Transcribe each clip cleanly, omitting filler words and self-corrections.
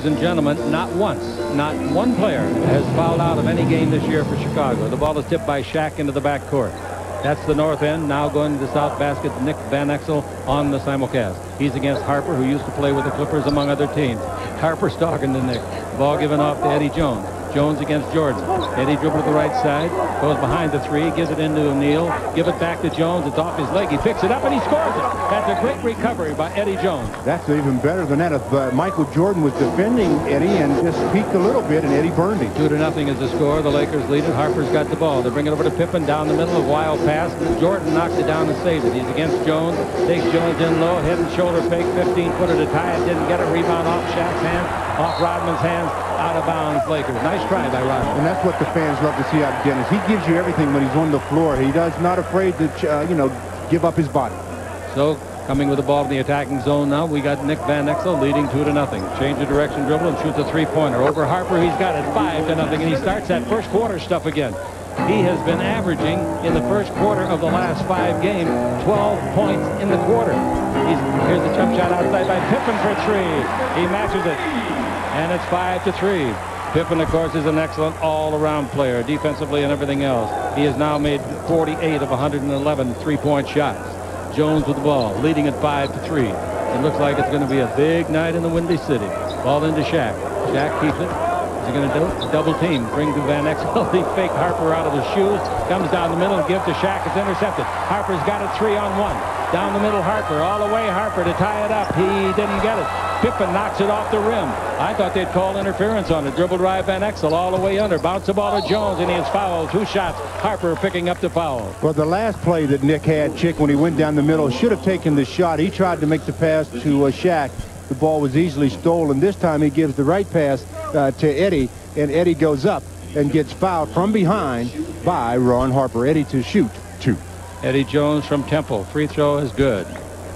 ladies and gentlemen, not once, not one player has fouled out of any game this year for Chicago. The ball is tipped by Shaq into the back court. That's the north end. Now going to the south basket, Nick Van Exel on the simulcast. He's against Harper, who used to play with the Clippers among other teams. Harper's talking to Nick. Ball given off to Eddie Jones. Jones against Jordan. Eddie dribbles to the right side, goes behind the three, gives it into O'Neal, give it back to Jones. It's off his leg. He picks it up and he scores it. That's a great recovery by Eddie Jones. That's even better than that. If Michael Jordan was defending Eddie and just peeked a little bit, and Eddie burned him. 2-0 is the score. The Lakers lead it. Harper's got the ball. They bring it over to Pippen down the middle. A wild pass. Jordan knocked it down and saved it. He's against Jones. Takes Jones in low. Head and shoulder fake. 15-footer to tie it. Didn't get a rebound off Shaq's hand. Off Rodman's hands. Out of bounds, Lakers. Nice try by Rodman. And that's what the fans love to see out of Dennis. He gives you everything when he's on the floor. He does not afraid to, give up his body. So coming with the ball in the attacking zone now, we got Nick Van Exel leading 2-0. Change of direction dribble and shoots a three-pointer. Over Harper, he's got it 5-0, and he starts that first quarter stuff again. He has been averaging in the first quarter of the last 5 games 12 points in the quarter. Here's the jump shot outside by Pippen for 3. He matches it. And it's 5-3. Pippen, of course, is an excellent all-around player, defensively and everything else. He has now made 48 of 111 three-point shots. Jones with the ball, leading at 5-3. It looks like it's going to be a big night in the Windy City. Ball into Shaq. Shaq keeps it. Is he going to double team? Bring to Van Exel. He faked Harper out of the shoes. Comes down the middle and gives to Shaq. It's intercepted. Harper's got it 3-on-1. Down the middle, Harper. All the way, Harper to tie it up. He didn't get it. Pippen knocks it off the rim. I thought they'd call interference on it. Dribble drive Van Exel all the way under. Bounce the ball to Jones, and he is fouled. 2 shots. Harper picking up the foul. Well, the last play that Nick had, Chick, when he went down the middle, should have taken the shot. He tried to make the pass to Shaq. The ball was easily stolen. This time he gives the right pass to Eddie, and Eddie goes up and gets fouled from behind by Ron Harper. Eddie to shoot 2. Eddie Jones from Temple. Free throw is good.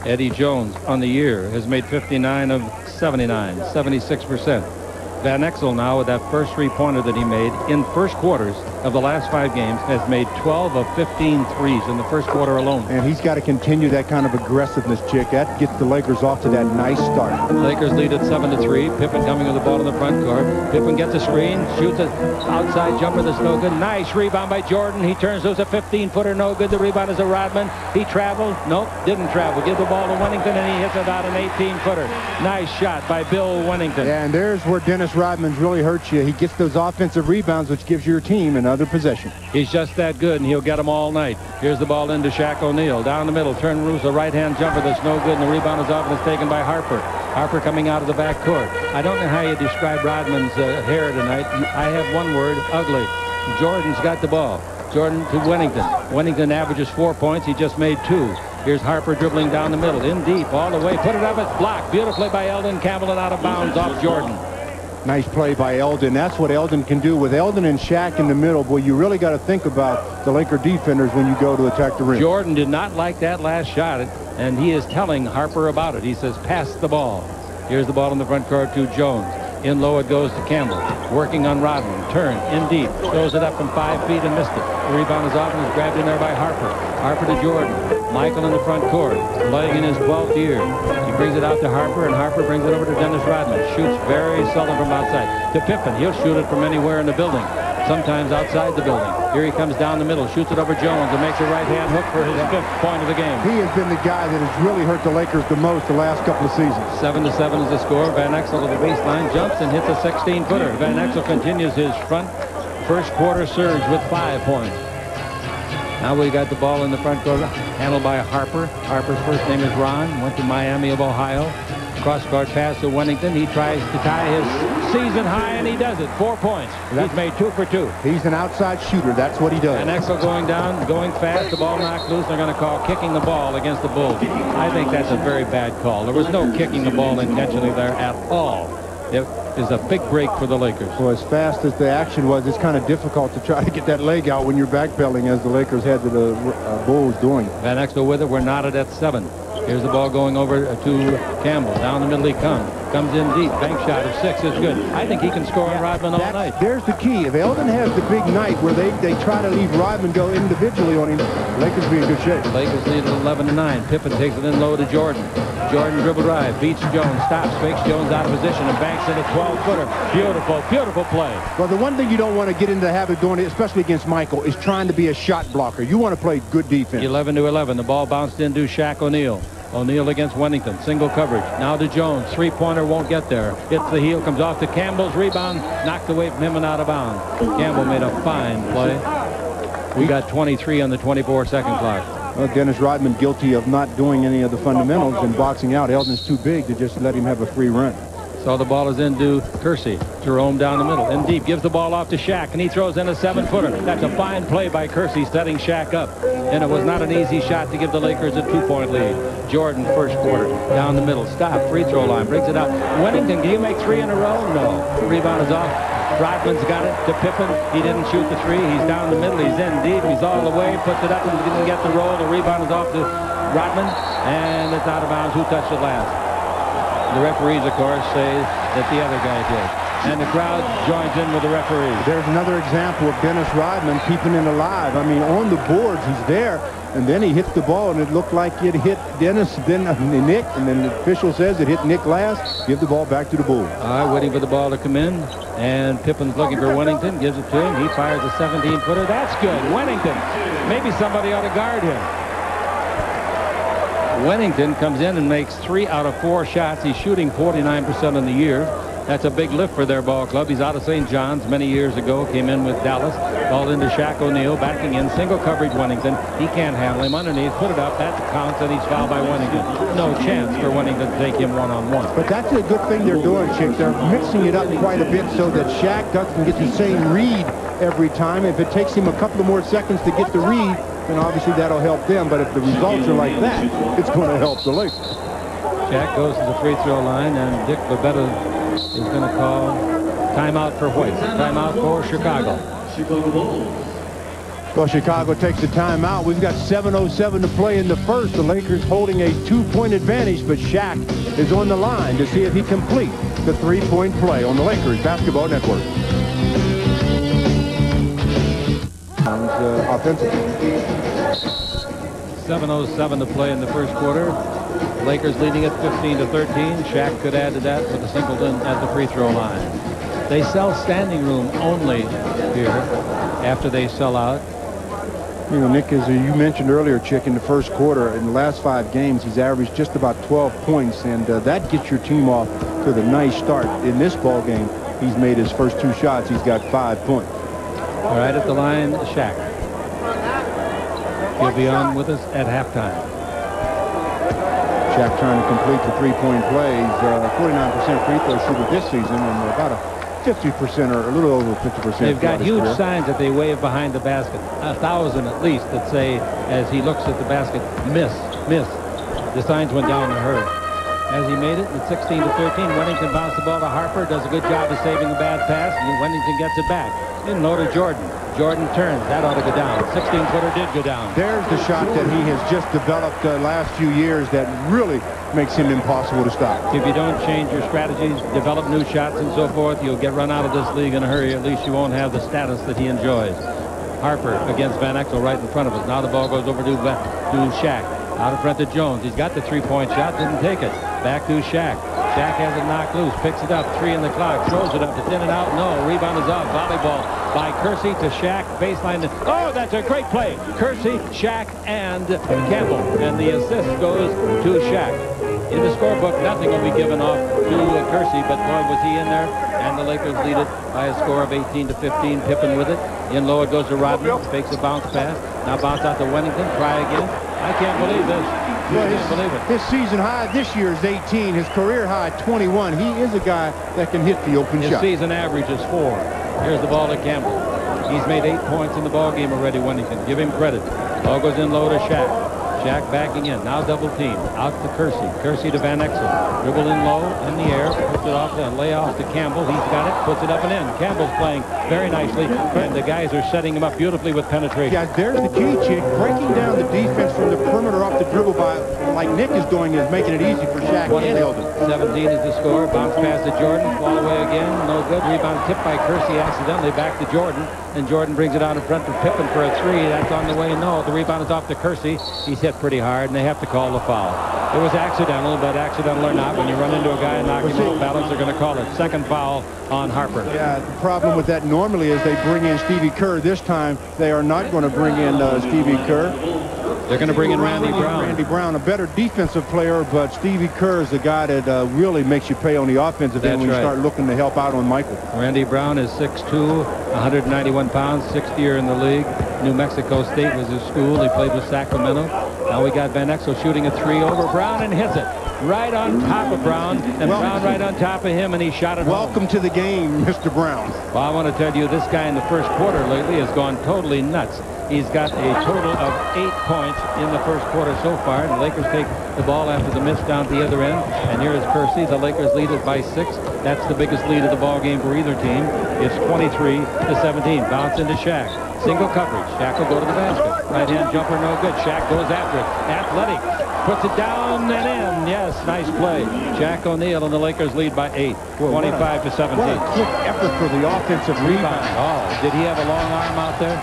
Eddie Jones on the year has made 59 of 79, 76%. Van Exel now with that first three-pointer that he made in first quarters of the last 5 games has made 12 of 15 threes in the first quarter alone. And he's got to continue that kind of aggressiveness, Chick. That gets the Lakers off to that nice start. Lakers lead at 7-3. Pippen coming with the ball in the front court. Pippen gets a screen, shoots an outside jumper that's no good. Nice rebound by Jordan. He turns loose a 15-footer, no good. The rebound is a Rodman. He traveled. Nope, didn't travel. Give the ball to Wennington, and he hits about an 18-footer. Nice shot by Bill Wennington. Yeah, and there's where Dennis Rodman's really hurt you. He gets those offensive rebounds, which gives your team another possession. He's just that good, and he'll get them all night. Here's the ball into Shaq O'Neal. Down the middle, turn loose a right-hand jumper that's no good, and the rebound is off and it's taken by Harper. Harper coming out of the back court. I don't know how you describe Rodman's hair tonight. I have one word, ugly. Jordan's got the ball. Jordan to Wennington. Wennington averages 4 points. He just made 2. Here's Harper dribbling down the middle, in deep, all the way. Put it up, it's blocked beautifully by Eldon Campbell and out of bounds off Jordan. Nice play by Eldon. That's what Eldon can do. With Eldon and Shaq in the middle, boy, you really got to think about the Laker defenders when you go to attack the rim. Jordan did not like that last shot, and he is telling Harper about it. He says, pass the ball. Here's the ball in the front court to Jones. In low it goes to Campbell. Working on Rodman. Turn in deep. Throws it up from 5 feet and missed it. The rebound is off and is grabbed in there by Harper. Harper to Jordan. Michael in the front court. Playing in his 12th year. He brings it out to Harper, and Harper brings it over to Dennis Rodman. Shoots very seldom from outside. To Pippen. He'll shoot it from anywhere in the building. Sometimes outside the building. Here he comes down the middle, shoots it over Jones, and makes a right-hand hook for his 5th point of the game. He has been the guy that has really hurt the Lakers the most the last couple of seasons. 7-7 is the score. Van Exel to the baseline, jumps and hits a 16-footer. Van Exel continues his first quarter surge with 5 points. Now we got the ball in the front court, handled by Harper. Harper's first name is Ron, went to Miami of Ohio. Cross-court pass to Wennington. He tries to tie his season high, and he does it. 4 points. He's made 2 for 2. He's an outside shooter. That's what he does. And Exel going down, going fast. The ball knocked loose. They're going to call kicking the ball against the Bulls. I think that's a very bad call. There was no kicking the ball intentionally there at all. It is a big break for the Lakers. Well, as fast as the action was, it's kind of difficult to try to get that leg out when you're backpedaling, as the Lakers had to the Bulls doing. Van Exel with it. We're knotted at 7. Here's the ball going over to Campbell. Down the middle he comes. Comes in deep. Bank shot of 6 is good. I think he can score on Rodman all night. There's the key. If Eldon has the big night where they try to leave Rodman go individually on him, Lakers be in good shape. Lakers lead at 11-9. Pippen takes it in low to Jordan. Jordan dribble drive. Beats Jones. Stops. Fakes Jones out of position and banks in a 12-footer. Beautiful, beautiful play. Well, the one thing you don't want to get into the habit of doing, especially against Michael, is trying to be a shot blocker. You want to play good defense. 11-11. The ball bounced into Shaq O'Neal. O'Neal against Wennington. Single coverage. Now to Jones. Three-pointer won't get there. Hits the heel. Comes off to Campbell's rebound. Knocked away from him and out of bounds. Campbell made a fine play. We got 23 on the 24-second clock. Well, Dennis Rodman guilty of not doing any of the fundamentals and boxing out. Eldon's too big to just let him have a free run. So the ball is into Kersey. Jerome down the middle. In deep. Gives the ball off to Shaq. And he throws in a 7-footer. That's a fine play by Kersey setting Shaq up. And it was not an easy shot to give the Lakers a 2-point lead. Jordan first quarter. Down the middle. Stop. Free throw line. Brings it out. Wennington, can you make 3 in a row? No. Rebound is off. Rodman's got it to Pippen. He didn't shoot the 3. He's down the middle. He's in deep. He's all the way. Puts it up and didn't get the roll. The rebound is off to Rodman. And it's out of bounds. Who touched it last? The referees, of course, say that the other guy did. And the crowd joins in with the referees. There's another example of Dennis Rodman keeping it alive. I mean, on the boards, he's there. And then he hits the ball, and it looked like it hit Dennis, then Nick. And then the official says it hit Nick last. Give the ball back to the Bulls. All right, waiting for the ball to come in. And Pippen's looking for Wennington. Gives it to him. He fires a 17-footer. That's good. Wennington. Maybe somebody ought to guard him. Wennington comes in and makes 3 out of 4 shots. He's shooting 49% on the year. That's a big lift for their ball club. He's out of St. John's many years ago. Came in with Dallas. Ball into Shaq O'Neal. Backing in. Single coverage Wennington. He can't handle him underneath. Put it up. That counts, and he's fouled by Wennington. No chance for Wennington to take him one-on-one. But that's a good thing they're doing, Chick. They're mixing it up quite a bit so that Shaq doesn't get the same read every time. If it takes him a couple of more seconds to get the read, then obviously that'll help them. But if the results are like that, it's going to help the Lakers. Jack goes to the free throw line, and Dick Babetta is going to call timeout for White. Timeout for Chicago. Well, Chicago takes the timeout. We've got 7:07 to play in the first. The Lakers holding a 2-point advantage, but Shaq is on the line to see if he completes the 3-point play on the Lakers Basketball Network. Offensively. 7:07 to play in the first quarter. Lakers leading at 15-13. Shaq could add to that with a Singleton at the free throw line. They sell standing room only here after they sell out. You know, Nick, as you mentioned earlier, Chick, in the first quarter, in the last 5 games, he's averaged just about 12 points, and that gets your team off to the nice start. In this ball game, he's made his first 2 shots. He's got 5 points. All right, at the line, Shaq. He'll be on with us at halftime. Shaq trying to complete the 3-point play. He's 49% free throw shooter this season, and about a 50% or a little over 50%. They've got huge signs that they wave behind the basket. 1,000 at least that say, as he looks at the basket, miss, miss. The signs went down in a hurry. As he made it at 16-13, Wennington bounced the ball to Harper, does a good job of saving a bad pass, and Wennington gets it back. In low to Jordan. Jordan turns. That ought to go down. 16-footer did go down. There's the shot that he has just developed the last few years that really makes him impossible to stop. If you don't change your strategies, develop new shots and so forth, you'll get run out of this league in a hurry. At least you won't have the status that he enjoys. Harper against Van Exel right in front of us. Now the ball goes over to Shaq. Out in front to Jones. He's got the 3-point shot. Didn't take it. Back to Shaq. Shaq has it knocked loose. Picks it up. 3 in the clock. Throws it up. It's in and out. No. Rebound is off. Volleyball by Kersey to Shaq. Baseline. Oh, that's a great play. Kersey, Shaq, and Campbell. And the assist goes to Shaq. In the scorebook, nothing will be given off to Kersey, but boy, was he in there. And the Lakers lead it by a score of 18-15. Pippen with it. In low it goes to Rodman. Fakes a bounce pass. Now bounce out to Wennington. Try again. I can't believe this. Well, his season high this year is 18. His career high 21. He is a guy that can hit the open shot. His season average is 4. Here's the ball to Campbell. He's made 8 points in the ball game already, Wennington. Give him credit. Ball goes in low to Shaq. Shaq backing in. Now double team. Out to Kersey. Kersey to Van Exel. Dribble in low in the air. Puts it off. Lay off to Campbell. He's got it. Puts it up and in. Campbell's playing very nicely. And the guys are setting him up beautifully with penetration. Yeah, there's the key, Chick. Breaking down the defense from the perimeter off the dribble by, like Nick is doing, is making it easy for Shaq and Eldon. 17 is the score. Bounce pass to Jordan. Fall away again. No good. Rebound tipped by Kersey accidentally back to Jordan. And Jordan brings it out in front for Pippen for a three. That's on the way. No, the rebound is off to Kersey. He's hit pretty hard, and they have to call the foul. It was accidental, but accidental or not, when you run into a guy and knock him off balance, they're going to call it. Second foul on Harper. Yeah, the problem with that normally is they bring in Stevie Kerr. This time, they are not going to bring in Stevie Kerr. They're going to bring in Randy Brown. Randy Brown, a better defensive player, but Stevie Kerr is the guy that really makes you pay on the offensive end when you start looking to help out on Michael. Randy Brown is 6'2", 191 pounds, sixth year in the league. New Mexico State was his school. He played with Sacramento. Now we got Van Exel shooting a three over Brown and hits it. Right on top of Brown, and Brown right on top of him, and he shot it Welcome to the game, Mr. Brown. Well, I want to tell you, this guy in the first quarter lately has gone totally nuts. He's got a total of 8 points in the first quarter so far. The Lakers take the ball after the miss down the other end. And here is Kersey. The Lakers lead it by 6. That's the biggest lead of the ball game for either team. It's 23-17. Bounce into Shaq. Single coverage. Shaq will go to the basket. Right-hand jumper, no good. Shaq goes after it. Athletic. Puts it down and in. Yes, nice play. Shaq O'Neal and the Lakers lead by 8. 25-17. What a quick effort for the offensive rebound. Oh, did he have a long arm out there?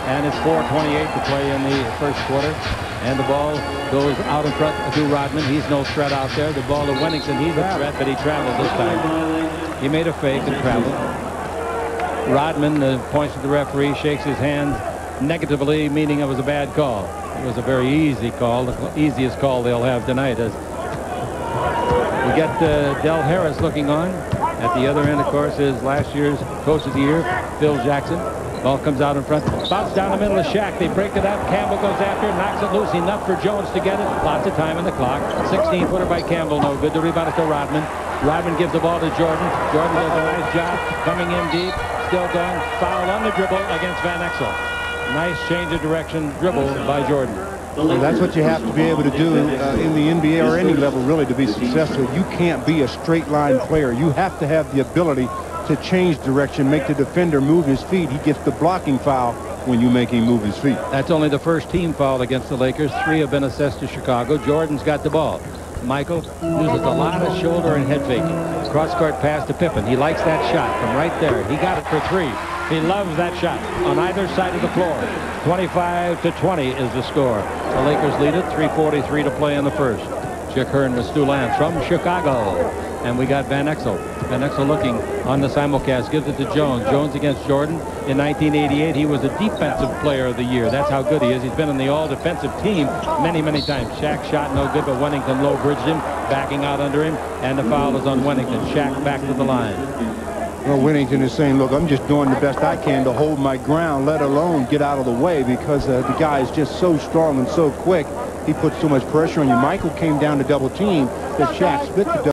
And it's 4:28 to play in the first quarter. And the ball goes out in front to Rodman. He's no threat out there. The ball to Wennington. He's a threat, but he traveled this time. He made a fake and traveled. Rodman points to the referee, shakes his hand negatively, meaning it was a bad call. It was a very easy call, the easiest call they'll have tonight. As we get Del Harris looking on. At the other end, of course, is last year's Coach of the Year, Phil Jackson. Ball comes out in front. Bounce down the middle of Shaq. They break it up. Campbell goes after it. Knocks it loose. Enough for Jones to get it. Lots of time on the clock. 16-footer by Campbell. No good. The rebound is to Rodman. Rodman gives the ball to Jordan. Jordan does a nice job. Coming in deep. Still going. Foul on the dribble against Van Exel. Nice change of direction dribble by Jordan. Well, that's what you have to be able to do in the NBA or any level, really, to be successful. You can't be a straight line player. You have to have the ability to change direction, make the defender move his feet. He gets the blocking foul when you make him move his feet. That's only the first team foul against the Lakers. 3 have been assessed to Chicago. Jordan's got the ball. Michael uses a lot of shoulder and head faking. Cross-court pass to Pippen. He likes that shot from right there. He got it for 3. He loves that shot on either side of the floor. 25-20 is the score. The Lakers lead it. 3:43 to play in the first. Chick Hearn with Stu Lance from Chicago. And we got Van Exel. Van Exel looking on the simulcast. Gives it to Jones. Jones against Jordan. In 1988, he was a defensive player of the year. That's how good he is. He's been in the all-defensive team many, many times. Shaq shot no good, but Wennington low-bridged him, backing out under him. And the foul is on Wennington. Shaq back to the line. Well, Wennington is saying, look, I'm just doing the best I can to hold my ground, let alone get out of the way, because the guy is just so strong and so quick. He puts too much pressure on you. Michael came down to double team, but Shaq split the double